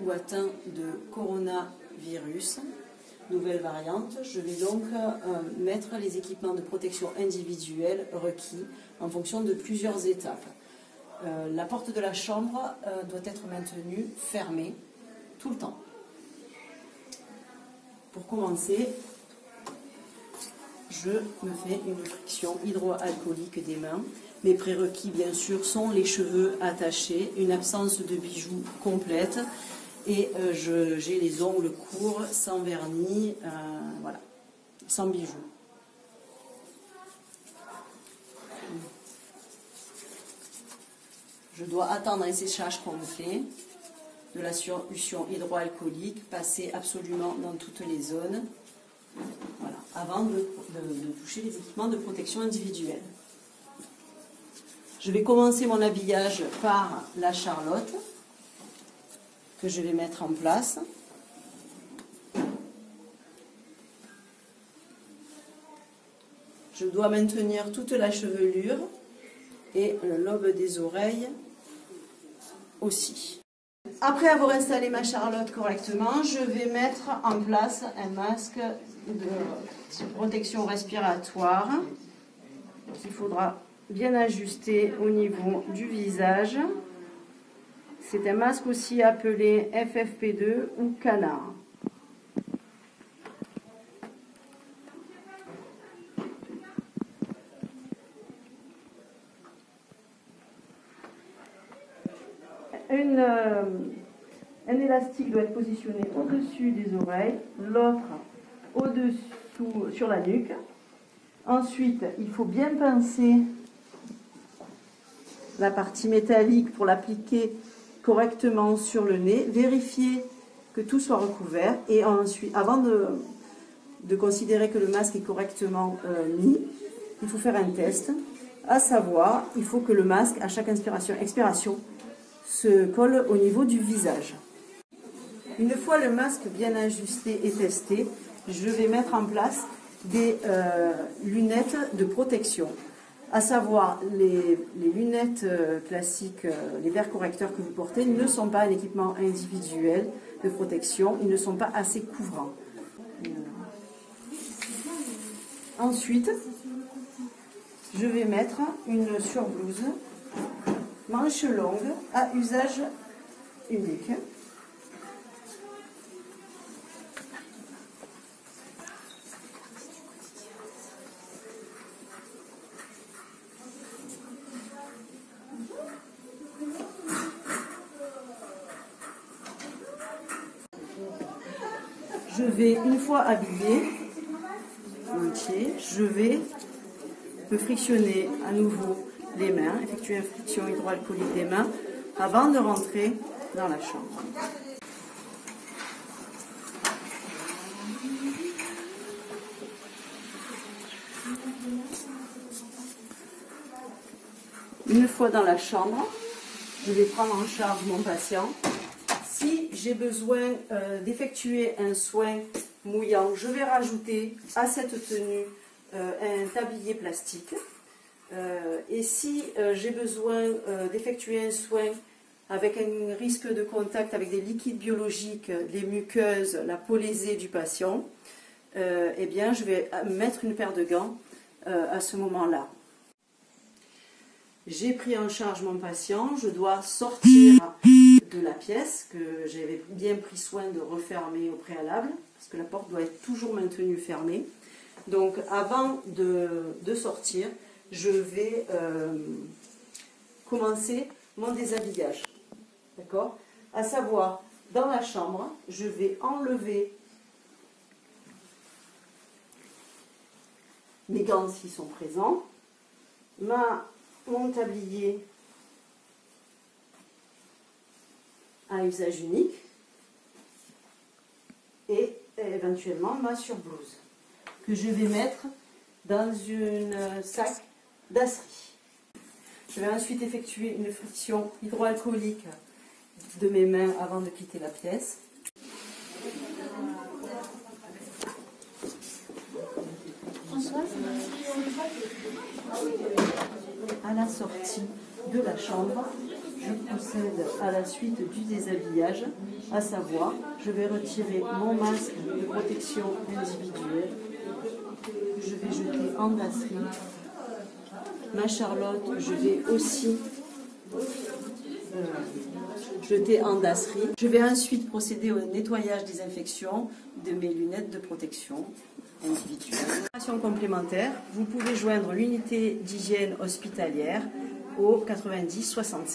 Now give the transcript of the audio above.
ou atteints de coronavirus, nouvelle variante. Je vais donc mettre les équipements de protection individuelle requis en fonction de plusieurs étapes. La porte de la chambre doit être maintenue fermée tout le temps. Pour commencer, je me fais une friction hydroalcoolique des mains. Mes prérequis, bien sûr, sont les cheveux attachés, une absence de bijoux complète et j'ai les ongles courts, sans vernis, voilà, sans bijoux. Je dois attendre un séchage complet de la solution hydroalcoolique, passer absolument dans toutes les zones, voilà, avant de toucher les équipements de protection individuelle. Je vais commencer mon habillage par la charlotte que je vais mettre en place. Je dois maintenir toute la chevelure et le lobe des oreilles aussi. Après avoir installé ma charlotte correctement, je vais mettre en place un masque de protection respiratoire qu'il faudra bien ajuster au niveau du visage. C'est un masque aussi appelé FFP2 ou canard. Un élastique doit être positionné au-dessus des oreilles, l'autre au-dessous sur la nuque. Ensuite, il faut bien pincer la partie métallique pour l'appliquer correctement sur le nez, vérifier que tout soit recouvert et ensuite, avant de considérer que le masque est correctement mis, il faut faire un test, à savoir, il faut que le masque, à chaque inspiration-expiration, se colle au niveau du visage. Une fois le masque bien ajusté et testé, je vais mettre en place des lunettes de protection, à savoir les lunettes classiques, les verres correcteurs que vous portez ne sont pas un équipement individuel de protection, ils ne sont pas assez couvrants. Ensuite, je vais mettre une surblouse manche longue à usage unique. Je vais, une fois habillé entier, je vais me frictionner à nouveau les mains, effectuer une friction hydroalcoolique des mains avant de rentrer dans la chambre. Une fois dans la chambre, je vais prendre en charge mon patient. Si j'ai besoin d'effectuer un soin mouillant, je vais rajouter à cette tenue un tablier plastique. Et si j'ai besoin d'effectuer un soin avec un risque de contact avec des liquides biologiques, les muqueuses, la peau lésée du patient, eh bien je vais mettre une paire de gants à ce moment-là. J'ai pris en charge mon patient, je dois sortir de la pièce que j'avais bien pris soin de refermer au préalable, parce que la porte doit être toujours maintenue fermée. Donc avant de sortir, je vais commencer mon déshabillage. D'accord? À savoir, dans la chambre, je vais enlever mes gants s'ils sont présents, mon tablier à usage unique et éventuellement ma surblouse que je vais mettre dans un sac d'asserie. Je vais ensuite effectuer une friction hydroalcoolique de mes mains avant de quitter la pièce. À la sortie de la chambre, je procède à la suite du déshabillage, à savoir, je vais retirer mon masque de protection individuelle, je vais jeter en dasserie. Ma Charlotte, je vais aussi jeter en dasserie. Je vais ensuite procéder au nettoyage des infections de mes lunettes de protection individuelle. Information complémentaire, vous pouvez joindre l'unité d'hygiène hospitalière au 90 66.